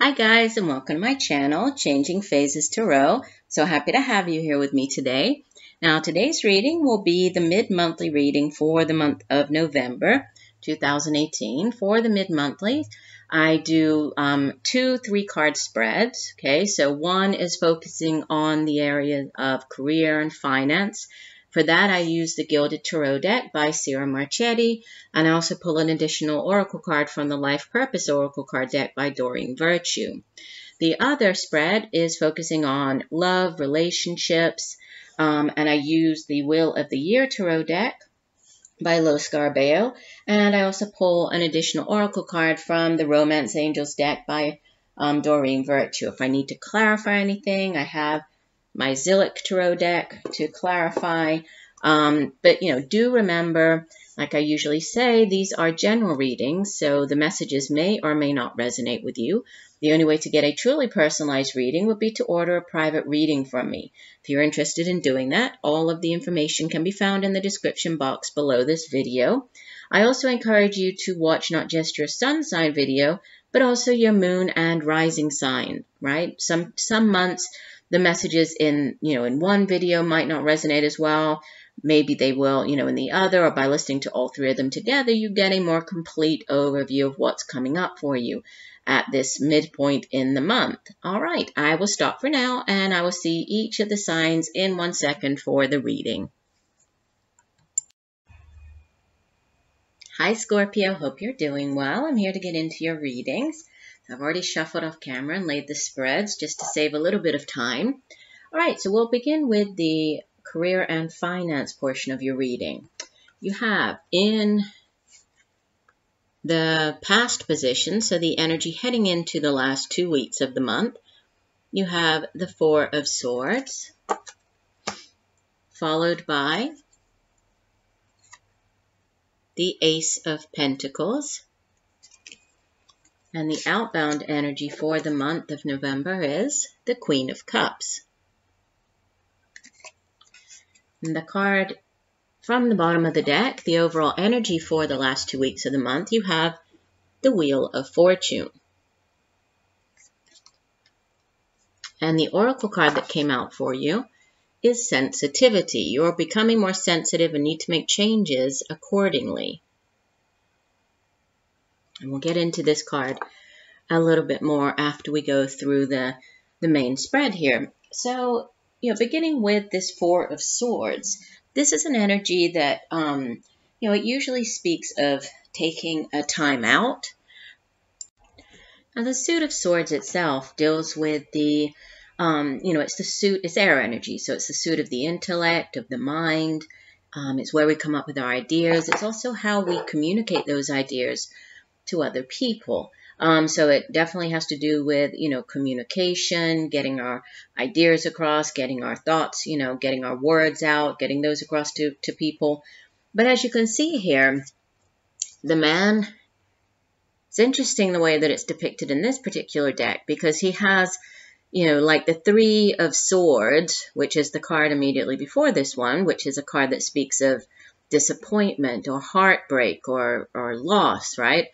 Hi guys, and welcome to my channel, Changing Phases Tarot. So happy to have you here with me today. Now today's reading will be the mid-monthly reading for the month of November 2018. For the mid-monthly, I do 2 3-card spreads. Okay, so one is focusing on the area of career and finance. For that, I use the Gilded Tarot deck by Sierra Marchetti, and I also pull an additional oracle card from the Life Purpose Oracle card deck by Doreen. The other spread is focusing on love, relationships, and I use the Wheel of the Year Tarot deck by SCORPIO, and I also pull an additional oracle card from the Romance Angels deck by Doreen. If I need to clarify anything, I have my Zillich Tarot deck to clarify. But, do remember, like I usually say, these are general readings, so the messages may or may not resonate with you. The only way to get a truly personalized reading would be to order a private reading from me. If you're interested in doing that, all of the information can be found in the description box below this video. I also encourage you to watch not just your sun sign video, but also your moon and rising sign, right? Some months, the messages in one video might not resonate as well. Maybe they will, in the other, or by listening to all 3 of them together, you get a more complete overview of what's coming up for you at this midpoint in the month. All right, I will stop for now, and I will see each of the signs in 1 second for the reading. Hi, Scorpio. Hope you're doing well. I'm here to get into your readings. I've already shuffled off camera and laid the spreads just to save a little bit of time. All right, so we'll begin with the career and finance portion of your reading. You have in the past position, so the energy heading into the last 2 weeks of the month, you have the 4 of Swords, followed by the Ace of Pentacles. And the outbound energy for the month of November is the Queen of Cups. And the card from the bottom of the deck, the overall energy for the last 2 weeks of the month, you have the Wheel of Fortune. And the oracle card that came out for you is sensitivity. You're becoming more sensitive and need to make changes accordingly. And we'll get into this card a little bit more after we go through the main spread here. So, beginning with this 4 of Swords, this is an energy that, it usually speaks of taking a time out. Now, the Suit of Swords itself deals with the, it's air energy. So it's the suit of the intellect, of the mind. It's where we come up with our ideas. It's also how we communicate those ideas to other people. So it definitely has to do with, communication, getting our ideas across, getting our thoughts, getting our words out, getting those across to people. But as you can see here, the man, it's interesting the way that it's depicted in this particular deck, because he has, like the 3 of Swords, which is the card immediately before this one, which is a card that speaks of disappointment or heartbreak or loss, right?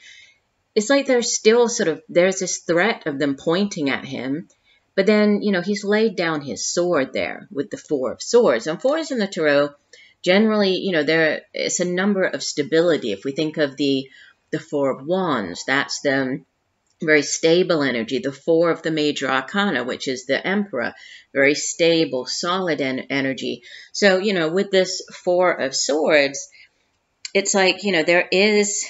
It's like there's still there's this threat of them pointing at him, but then, he's laid down his sword there with the 4 of Swords. And 4s in the Tarot, generally, it's a number of stability. If we think of the 4 of Wands, that's the very stable energy. The 4 of the Major Arcana, which is the Emperor, very stable, solid energy. So, with this 4 of Swords, it's like, there is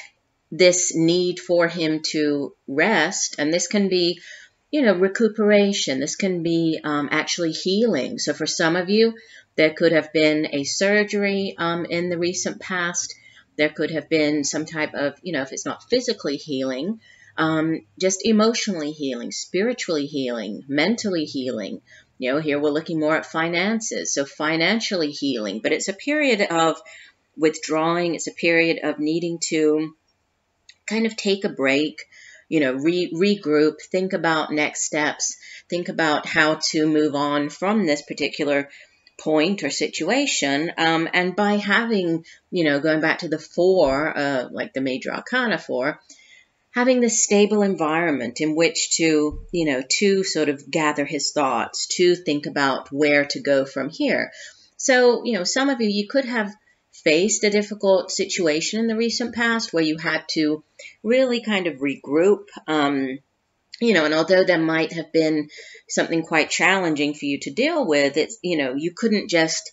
this need for him to rest, and this can be, recuperation. This can be actually healing. So for some of you, there could have been a surgery in the recent past. There could have been some type of, if it's not physically healing, just emotionally healing, spiritually healing, mentally healing. Here we're looking more at finances, so financially healing. But it's a period of withdrawing. It's a period of needing to kind of take a break, regroup, think about next steps, think about how to move on from this particular point or situation. And by having, going back to the 4, like the Major Arcana 4, having this stable environment in which to, to sort of gather his thoughts, to think about where to go from here. So, some of you could have faced a difficult situation in the recent past where you had to really kind of regroup, and although there might have been something quite challenging for you to deal with, it's, you couldn't just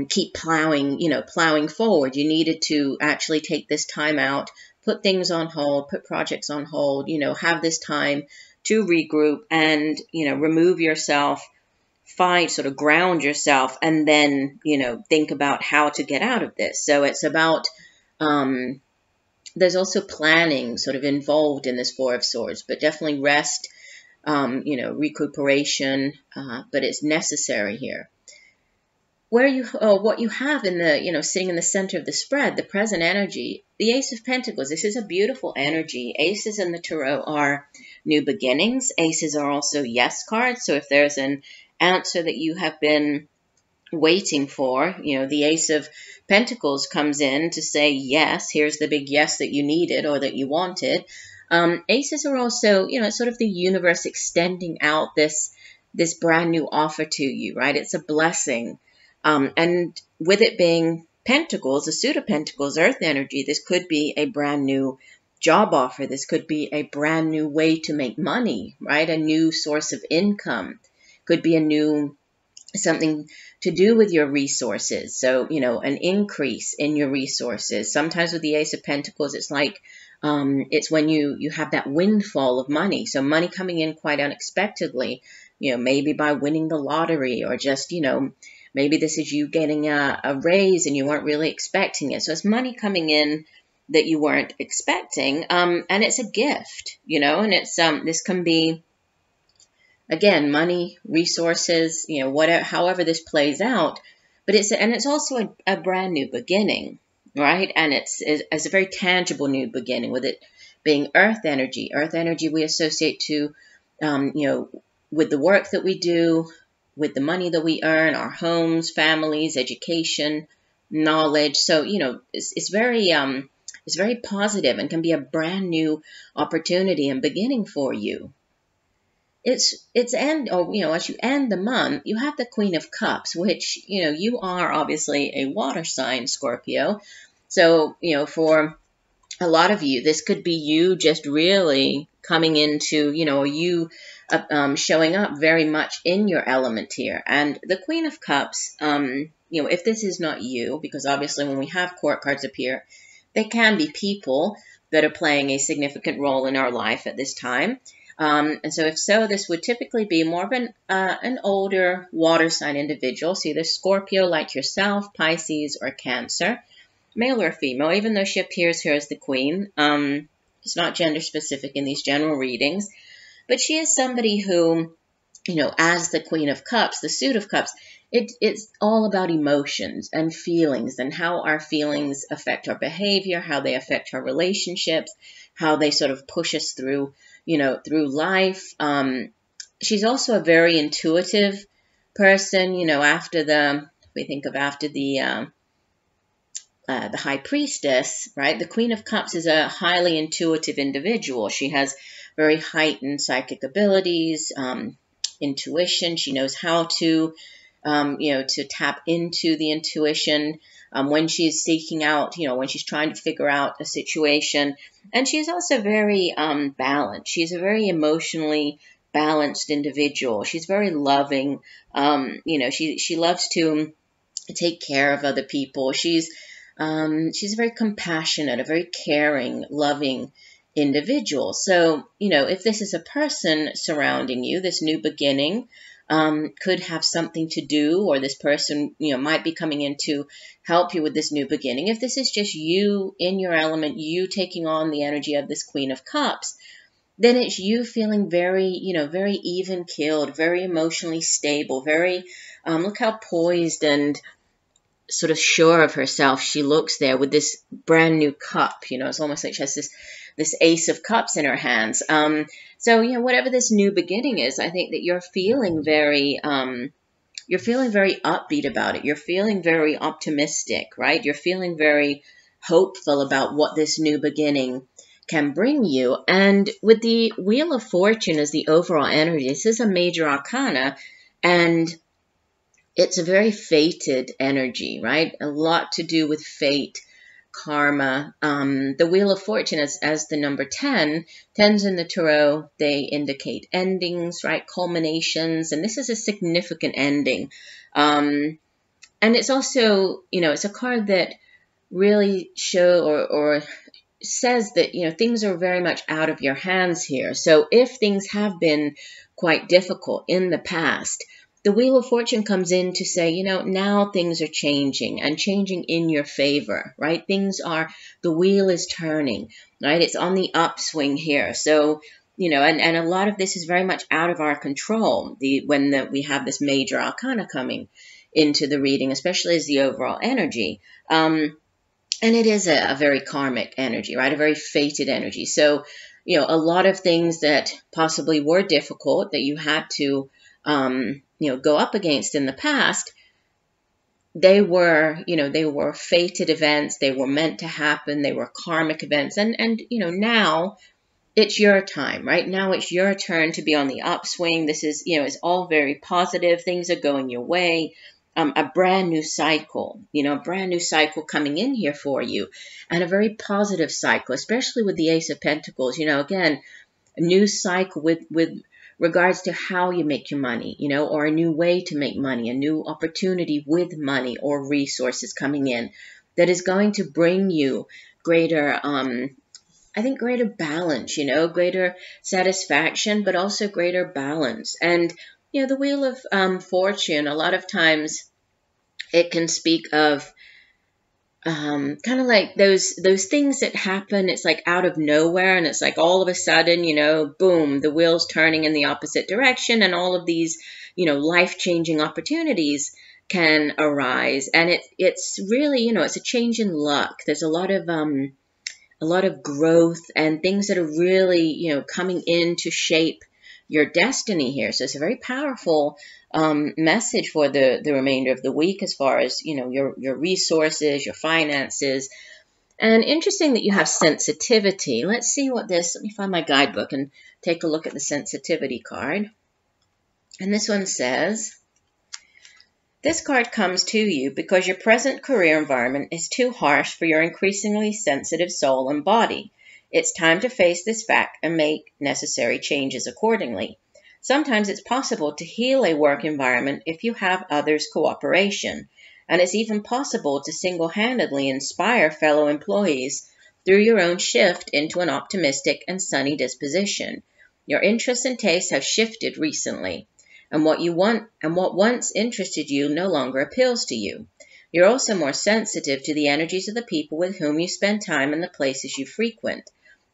keep plowing forward. You needed to actually take this time out, put things on hold, put projects on hold, have this time to regroup and, remove yourself, sort of ground yourself, and then, think about how to get out of this. So it's about, there's also planning sort of involved in this Four of Swords, but definitely rest, recuperation, but it's necessary here. What you have in the, sitting in the center of the spread, the present energy, the Ace of Pentacles. This is a beautiful energy. Aces in the Tarot are new beginnings. Aces are also yes cards. So if there's an answer that you have been waiting for, the Ace of Pentacles comes in to say, yes, here's the big yes that you needed or that you wanted. Aces are also, it's sort of the universe extending out this brand new offer to you, right? It's a blessing. And with it being Pentacles, a suit of Pentacles, Earth energy, this could be a brand new job offer. This could be a brand new way to make money, right? A new source of income. Could be a new something to do with your resources. So, an increase in your resources. Sometimes with the Ace of Pentacles, it's like, it's when you have that windfall of money. So money coming in quite unexpectedly, maybe by winning the lottery or just, maybe this is you getting a raise and you weren't really expecting it. So it's money coming in that you weren't expecting. And it's a gift, and it's, this can be, again, money, resources, whatever, however this plays out, but it's also a brand new beginning, right? And it's a very tangible new beginning, with it being earth energy. Earth energy we associate to, with the work that we do, with the money that we earn, our homes, families, education, knowledge. So, it's very positive and can be a brand new opportunity and beginning for you. As you end the month, you have the Queen of Cups, which, you are obviously a water sign, Scorpio. So, for a lot of you, this could be you just really coming into, you showing up very much in your element here. And the Queen of Cups, if this is not you, because obviously when we have court cards appear, they can be people that are playing a significant role in our life at this time. And so if so, this would typically be more of an older water sign individual. So either Scorpio like yourself, Pisces, or Cancer, male or female, even though she appears here as the queen. It's not gender specific in these general readings, but she is somebody who, as the Queen of Cups, the suit of Cups, it's all about emotions and feelings and how our feelings affect our behavior, how they affect our relationships, how they sort of push us through through life. She's also a very intuitive person, after the High Priestess, right? The Queen of Cups is a highly intuitive individual. She has very heightened psychic abilities, intuition. She knows how to, to tap into the intuition when she's seeking out, when she's trying to figure out a situation. And she's also very balanced. She's a very emotionally balanced individual. She's very loving. She loves to take care of other people. She's very compassionate, a very caring, loving individual. So, if this is a person surrounding you, this new beginning could have something to do, or this person, might be coming in to help you with this new beginning. If this is just you in your element, you taking on the energy of this Queen of Cups, then it's you feeling very, very even-keeled, very emotionally stable, very, look how poised and sort of sure of herself she looks there with this brand new cup. It's almost like she has this Ace of Cups in her hands. So, whatever this new beginning is, I think that you're feeling very upbeat about it. You're feeling very optimistic, right? You're feeling very hopeful about what this new beginning can bring you. And with the Wheel of Fortune as the overall energy, this is a major arcana, and it's a very fated energy, right? A lot to do with fate, karma. The Wheel of Fortune as the number 10, 10s in the Tarot, they indicate endings, right? Culminations, and this is a significant ending. And it's also, it's a card that really or says that, things are very much out of your hands here. So if things have been quite difficult in the past, the Wheel of Fortune comes in to say, now things are changing and changing in your favor, right? The wheel is turning, right? It's on the upswing here. So, and a lot of this is very much out of our control when we have this major arcana coming into the reading, especially as the overall energy. And it is a very karmic energy, right? A very fated energy. So, a lot of things that possibly were difficult that you had to go up against in the past, they were fated events. They were meant to happen. They were karmic events. And now it's your time, right? Now it's your turn to be on the upswing. This is, it's all very positive. Things are going your way. A brand new cycle, a brand new cycle coming in here for you, and a very positive cycle, especially with the Ace of Pentacles. Again, a new cycle with regards to how you make your money, or a new way to make money, a new opportunity with money or resources coming in that is going to bring you greater, I think, greater balance, greater satisfaction, but also greater balance. And, the Wheel of Fortune, a lot of times it can speak of kind of like those things that happen. It's like out of nowhere, and it's like all of a sudden, boom, the wheel's turning in the opposite direction, and all of these, life-changing opportunities can arise. And it's really, it's a change in luck. There's a lot of growth and things that are really, coming in to shape your destiny here. So it's a very powerful message for the remainder of the week as far as, your resources, your finances. And interesting that you have sensitivity. Let me find my guidebook and take a look at the sensitivity card. And this one says, this card comes to you because your present career environment is too harsh for your increasingly sensitive soul and body. It's time to face this fact and make necessary changes accordingly. Sometimes it's possible to heal a work environment if you have others' cooperation, and it's even possible to single-handedly inspire fellow employees through your own shift into an optimistic and sunny disposition. Your interests and tastes have shifted recently, and what once interested you no longer appeals to you. You're also more sensitive to the energies of the people with whom you spend time and the places you frequent.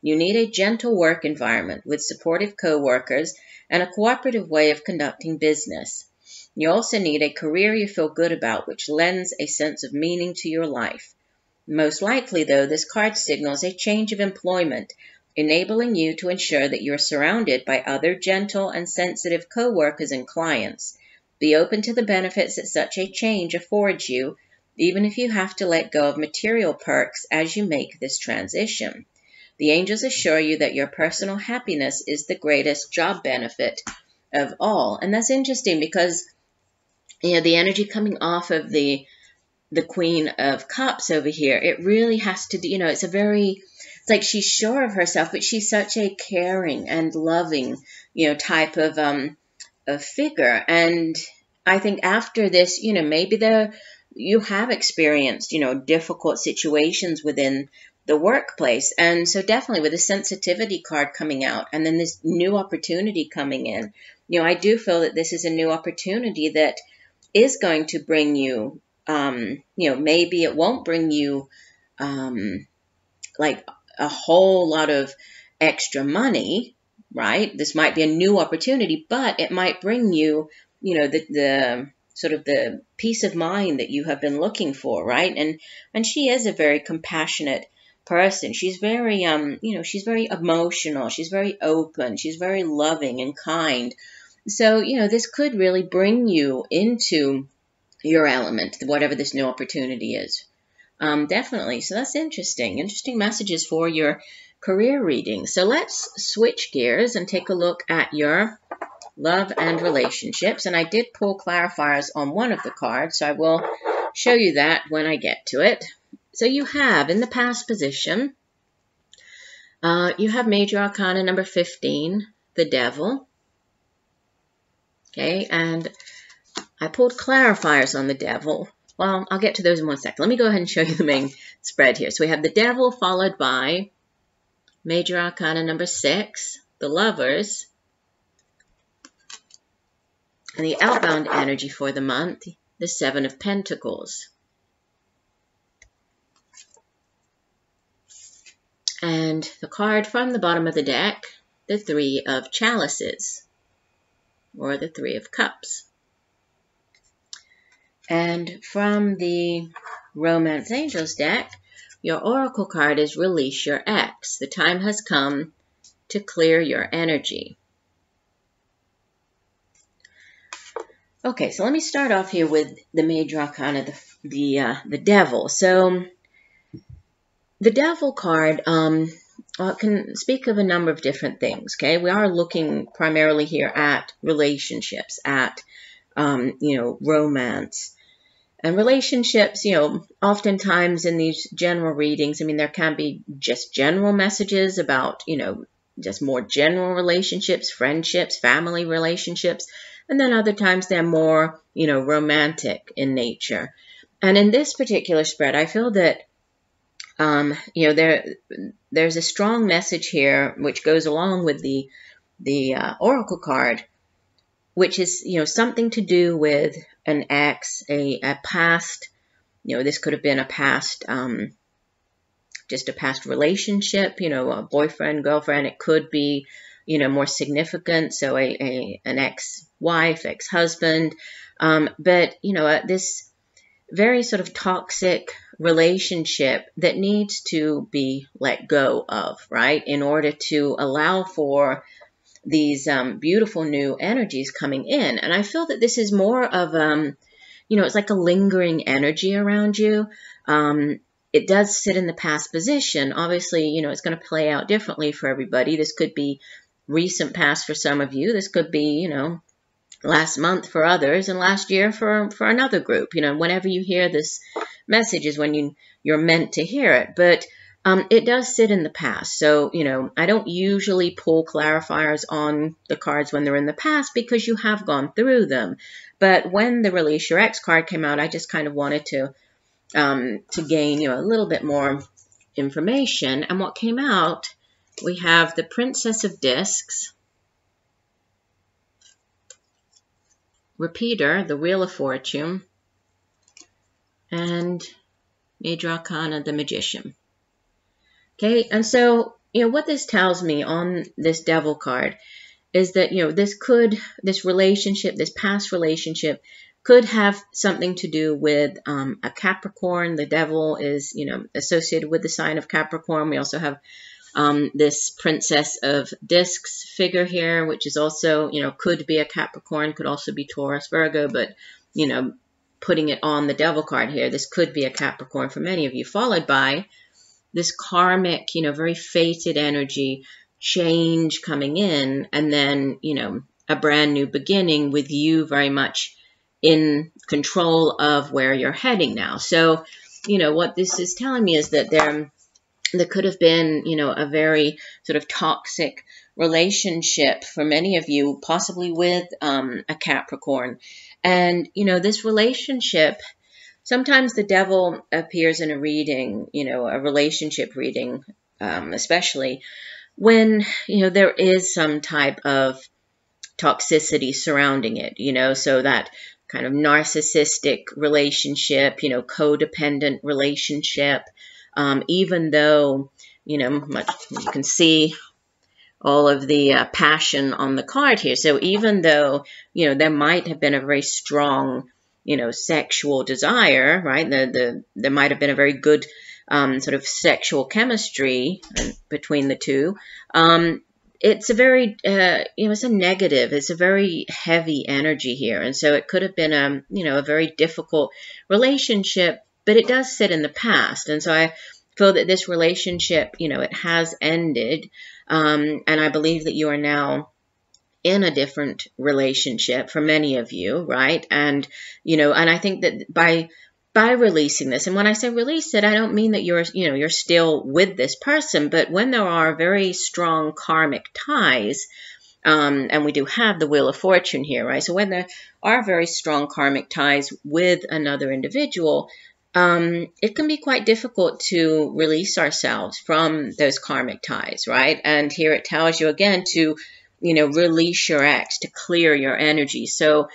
You need a gentle work environment with supportive co-workers and a cooperative way of conducting business. You also need a career you feel good about, which lends a sense of meaning to your life. Most likely, though, this card signals a change of employment, enabling you to ensure that you are surrounded by other gentle and sensitive co-workers and clients. Be open to the benefits that such a change affords you, even if you have to let go of material perks as you make this transition. The angels assure you that your personal happiness is the greatest job benefit of all. And that's interesting because, the energy coming off of the Queen of Cups over here, it really has to do, it's like she's sure of herself, but she's such a caring and loving, type of figure. And I think after this, maybe you have experienced, difficult situations within the workplace. And so definitely with the sensitivity card coming out and then this new opportunity coming in, I do feel that this is a new opportunity that is going to bring you, maybe it won't bring you like a whole lot of extra money, right? This might be a new opportunity, but it might bring you, the sort of the peace of mind that you have been looking for, right? And she is a very compassionate person. She's very, she's very emotional. She's very open. She's very loving and kind. So, this could really bring you into your element, whatever this new opportunity is. Definitely. So that's interesting. Interesting messages for your career reading. So let's switch gears and take a look at your love and relationships. And I did pull clarifiers on one of the cards, so I will show you that when I get to it. So you have in the past position, you have Major Arcana number 15, the Devil. Okay, and I pulled clarifiers on the Devil. Well, I'll get to those in one second. Let me go ahead and show you the main spread here. So we have the Devil followed by Major Arcana number 6, the Lovers, and the outbound energy for the month, the 7 of Pentacles. And the card from the bottom of the deck, the 3 of Chalices, or the 3 of Cups. And from the Romance Angels deck, your oracle card is Release Your Ex. The time has come to clear your energy. Okay, so let me start off here with the Major Arcana, the Devil. So the Devil card can speak of a number of different things. Okay, we are looking primarily here at relationships, at romance. And relationships, oftentimes in these general readings, I mean, there can be just general messages about, just more general relationships, friendships, family relationships. And then other times they're more, romantic in nature. And in this particular spread, I feel that, there's a strong message here which goes along with the oracle card, which is, something to do with an ex, a past, this could have been a past, just a past relationship, a boyfriend, girlfriend. It could be, more significant, so an ex-wife, ex-husband. But, this very sort of toxic relationship that needs to be let go of, right, in order to allow for these beautiful new energies coming in. And I feel that this is more of, it's like a lingering energy around you. It does sit in the past position. Obviously, it's going to play out differently for everybody. This could be recent past for some of you. This could be, last month for others, and last year for another group. Whenever you hear this message is when you're meant to hear it. But it does sit in the past. So, I don't usually pull clarifiers on the cards when they're in the past because you have gone through them. But when the Release Your Ex card came out, I just kind of wanted to gain, a little bit more information. And what came out, we have the Princess of Discs, Repeater, the Wheel of Fortune, and Major Arcana, the Magician. Okay, and so, what this tells me on this Devil card is that, this relationship, this past relationship, could have something to do with a Capricorn. The Devil is, associated with the sign of Capricorn. We also have this Princess of Discs figure here, which is also, could be a Capricorn, could also be Taurus, Virgo, but, putting it on the Devil card here, this could be a Capricorn for many of you, followed by this karmic, very fated energy, change coming in, and then, a brand new beginning with you very much in control of where you're heading now. So, what this is telling me is that there could have been, a very sort of toxic relationship for many of you, possibly with a Capricorn. And, this relationship, sometimes the Devil appears in a reading, a relationship reading, especially when, there is some type of toxicity surrounding it, so that kind of narcissistic relationship, codependent relationship, even though, you can see all of the passion on the card here. So even though, there might have been a very strong, sexual desire, right? There might have been a very good sort of sexual chemistry between the two. It's a very, it's a negative. It's a very heavy energy here. And so it could have been a very difficult relationship, but it does sit in the past. And so I feel that this relationship, you know, it has ended. And I believe that you are now in a different relationship for many of you, right? And, you know, and I think that by releasing this, and when I say release it, I don't mean that you're, you know, you're still with this person, but when there are very strong karmic ties, and we do have the Wheel of Fortune here, right? So when there are very strong karmic ties with another individual, it can be quite difficult to release ourselves from those karmic ties, right? And here it tells you again to, you know, release your ex, to clear your energy. So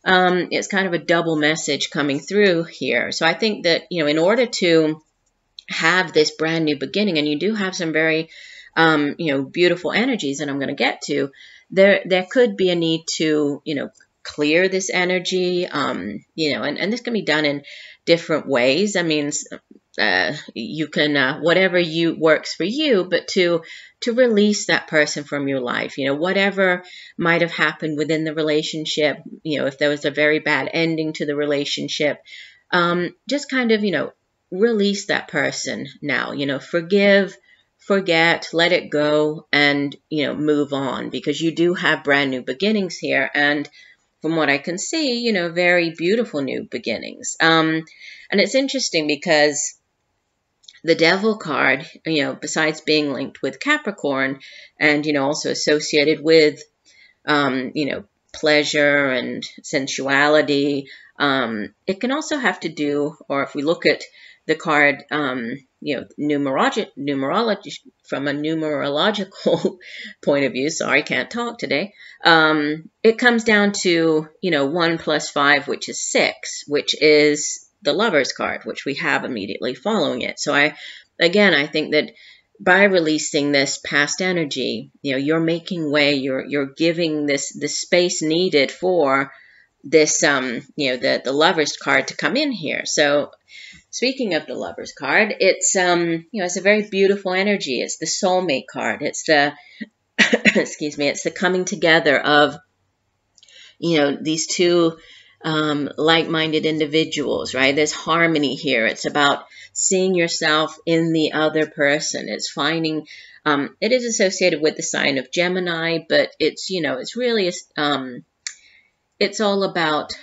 it's kind of a double message coming through here. So I think that, you know, in order to have this brand new beginning, and you do have some very, you know, beautiful energies that I'm going to get to, there could be a need to, you know, clear this energy, you know, and this can be done in different ways. I mean, you can, whatever works for you, but to release that person from your life, you know, whatever might have happened within the relationship, you know, if there was a very bad ending to the relationship, just kind of, you know, release that person now, you know, forgive, forget, let it go, and, you know, move on, because you do have brand new beginnings here. And from what I can see, you know, very beautiful new beginnings. And it's interesting because the Devil card, you know, besides being linked with Capricorn and, you know, also associated with, you know, pleasure and sensuality, it can also have to do, or if we look at the card, you know, numerology from a numerological point of view, sorry, can't talk today, it comes down to, you know, 1 + 5, which is 6, which is the Lover's card, which we have immediately following it. So I think that by releasing this past energy, you know, you're making way, you're giving this space needed for this, you know, the Lover's card to come in here. So speaking of the Lover's card, it's, you know, it's a very beautiful energy. It's the soulmate card. It's the, excuse me, it's the coming together of, you know, these two like-minded individuals, right? There's harmony here. It's about seeing yourself in the other person. It's finding, it is associated with the sign of Gemini, but it's, you know, it's really, it's all about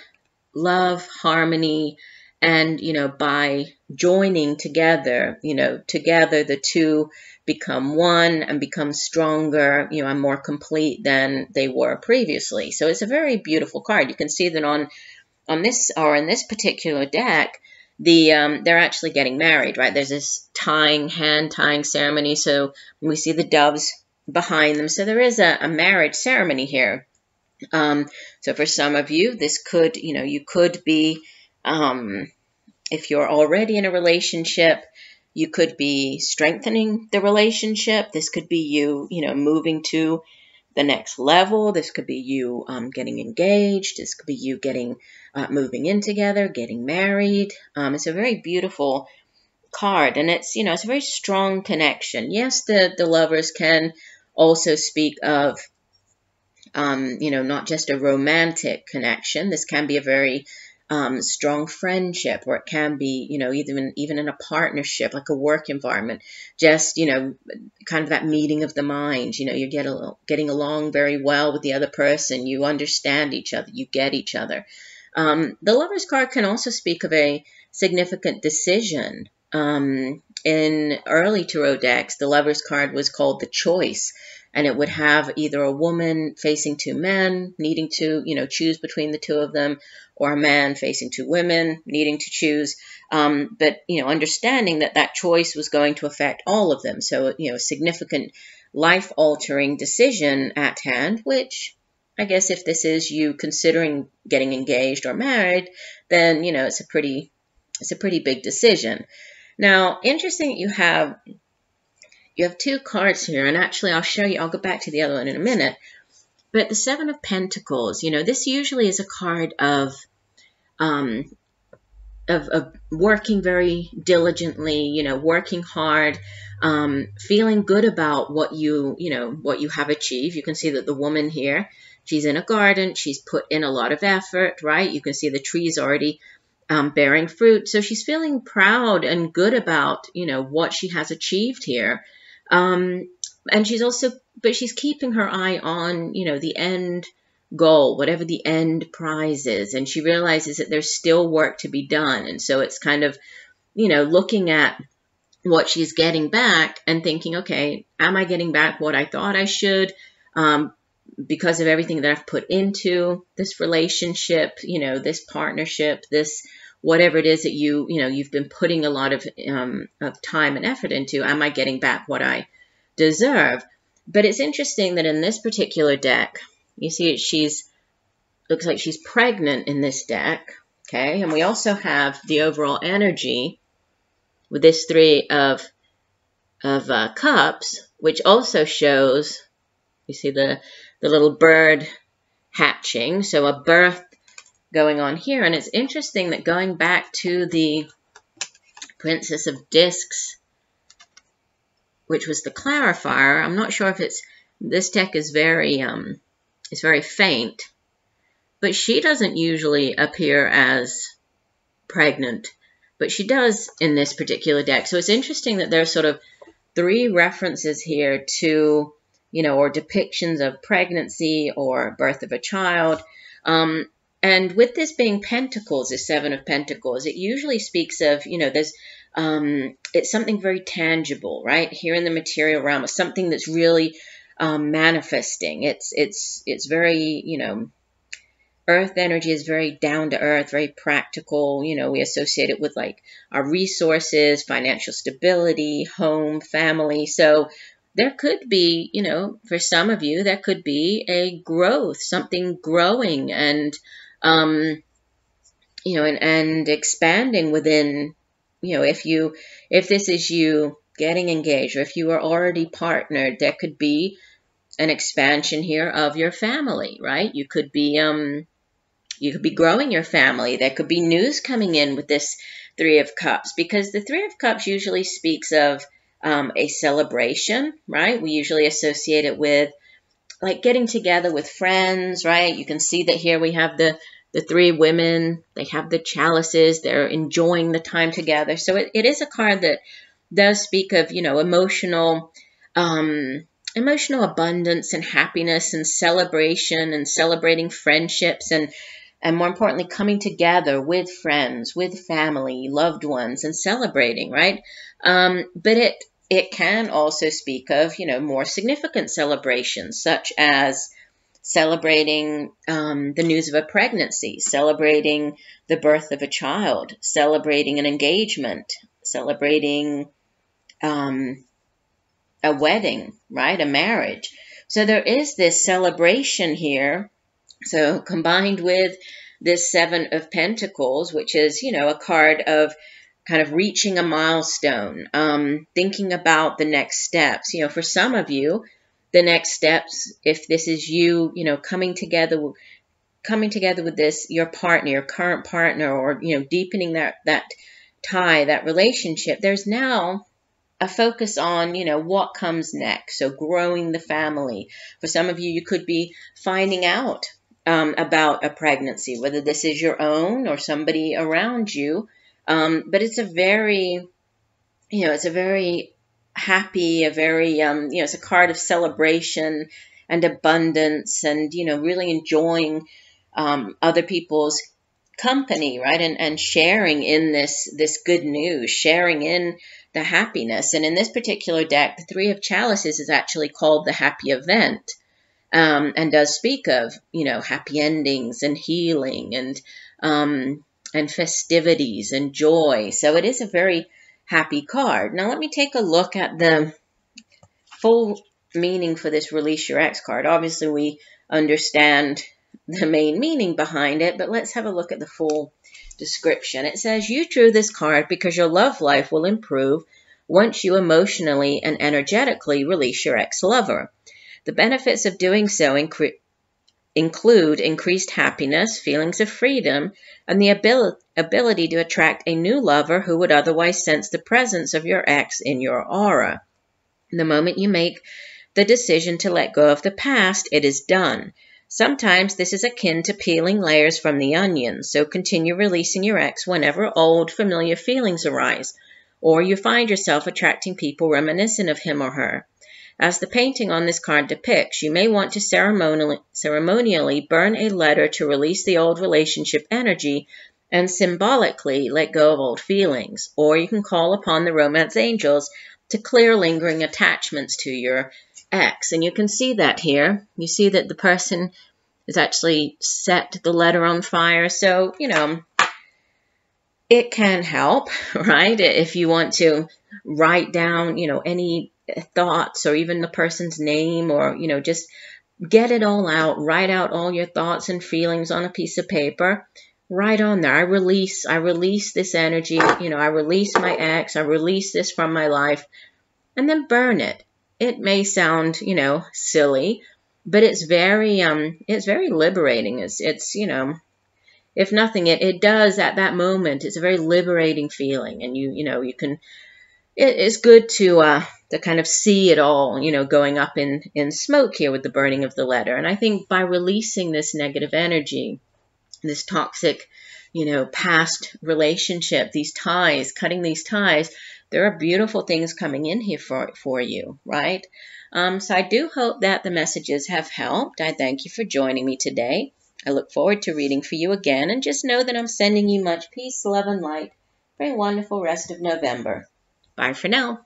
love, harmony, and, you know, by joining together, you know, together the two become one and become stronger, you know, and more complete than they were previously. So it's a very beautiful card. You can see that on this, or in this particular deck, they're actually getting married, right? There's this hand tying ceremony. So we see the doves behind them. So there is a marriage ceremony here. So for some of you, this could, you know, you could be, if you're already in a relationship, you could be strengthening the relationship. This could be you, you know, moving to the next level. This could be you getting engaged. This could be you getting moving in together, getting married. It's a very beautiful card, and it's, you know, it's a very strong connection. Yes, the lovers can also speak of, you know, not just a romantic connection. This can be a very strong friendship, or it can be, you know, even in a partnership, like a work environment, just, you know, kind of that meeting of the mind. You know, you're getting along very well with the other person. You understand each other. You get each other. The Lover's card can also speak of a significant decision. In early tarot decks, the Lover's card was called the Choice, and it would have either a woman facing two men, needing to, you know, choose between the two of them, or a man facing two women, needing to choose. But, you know, understanding that that choice was going to affect all of them. So, you know, a significant life-altering decision at hand, which I guess if this is you considering getting engaged or married, then, you know, it's a pretty big decision. Now, interesting that you have two cards here, and actually I'll show you, I'll go back to the other one in a minute. But the Seven of Pentacles, you know, this usually is a card of working very diligently, you know, working hard, feeling good about what you have achieved. You can see that the woman here, she's in a garden, she's put in a lot of effort, right? You can see the trees already bearing fruit. So she's feeling proud and good about, what she has achieved here. And she's also, but she's keeping her eye on, the end goal, whatever the end prize is. And she realizes that there's still work to be done. And so it's kind of, looking at what she's getting back and thinking, okay, am I getting back what I thought I should? Because of everything that I've put into this relationship, this partnership, this whatever it is that you've been putting a lot of time and effort into, am I getting back what I deserve? But it's interesting that in this particular deck, you see looks like she's pregnant in this deck, okay? And we also have the overall energy with this Three of Cups, which also shows, you see the little bird hatching, so a birth going on here. And it's interesting that going back to the Princess of Discs, which was the Clarifier, I'm not sure if this deck is very faint, but she doesn't usually appear as pregnant, but she does in this particular deck. So it's interesting that there's sort of 3 references here to, or depictions of pregnancy or birth of a child. And with this being Pentacles, the 7 of Pentacles, it usually speaks of, there's, it's something very tangible, right? Here in the material realm, it's something that's really manifesting. It's very, earth energy is very down to earth, very practical. We associate it with like our resources, financial stability, home, family. So there could be, for some of you, there could be a growth, something growing and, and expanding within, if this is you getting engaged, or if you are already partnered, there could be an expansion here of your family, right? You could be growing your family. There could be news coming in with this Three of Cups, because the Three of Cups usually speaks of a celebration, right? We usually associate it with like getting together with friends, right? You can see that here we have the 3 women. They have the chalices. They're enjoying the time together. So it is a card that does speak of, emotional abundance and happiness and celebration and celebrating friendships and more importantly, coming together with friends, with family, loved ones, and celebrating, right? But it can also speak of, more significant celebrations, such as celebrating the news of a pregnancy, celebrating the birth of a child, celebrating an engagement, celebrating a wedding, right? A marriage. So there is this celebration here. So combined with this 7 of Pentacles, which is, a card of kind of reaching a milestone, thinking about the next steps. For some of you, the next steps, if this is you, coming together with this, your partner, your current partner, or, deepening that tie, that relationship, there's now a focus on, what comes next. So growing the family. For some of you, you could be finding out about a pregnancy, whether this is your own or somebody around you. But it's a very, it's a very happy, it's a card of celebration and abundance and, really enjoying other people's company, right? And sharing in this good news, sharing in the happiness. And in this particular deck, the 3 of Chalices is actually called the happy event. And does speak of, happy endings and healing and festivities and joy. So it is a very happy card. Now let me take a look at the full meaning for this Release Your Ex card. Obviously we understand the main meaning behind it, but let's have a look at the full description. It says, you drew this card because your love life will improve once you emotionally and energetically release your ex-lover. The benefits of doing so include increased happiness, feelings of freedom, and the ability to attract a new lover who would otherwise sense the presence of your ex in your aura. The moment you make the decision to let go of the past, it is done. Sometimes this is akin to peeling layers from the onion, so continue releasing your ex whenever old, familiar feelings arise, or you find yourself attracting people reminiscent of him or her. As the painting on this card depicts, you may want to ceremonially burn a letter to release the old relationship energy and symbolically let go of old feelings, or you can call upon the romance angels to clear lingering attachments to your ex. And you can see that here. You see that the person has actually set the letter on fire. So, it can help, right? If you want to write down, any thoughts or even the person's name, or, just get it all out. Write out all your thoughts and feelings on a piece of paper. Write on there, I release this energy, I release my ex, I release this from my life, and then burn it. It may sound, silly, but it's very liberating. It's if nothing, it does at that moment. It's a very liberating feeling, and you can. It's good to kind of see it all, going up in smoke here with the burning of the letter. And I think by releasing this negative energy, this toxic, past relationship, these ties, cutting these ties, there are beautiful things coming in here for you, right? So I do hope that the messages have helped. I thank you for joining me today. I look forward to reading for you again, and just know that I'm sending you much peace, love, and light for a wonderful rest of November. Bye for now.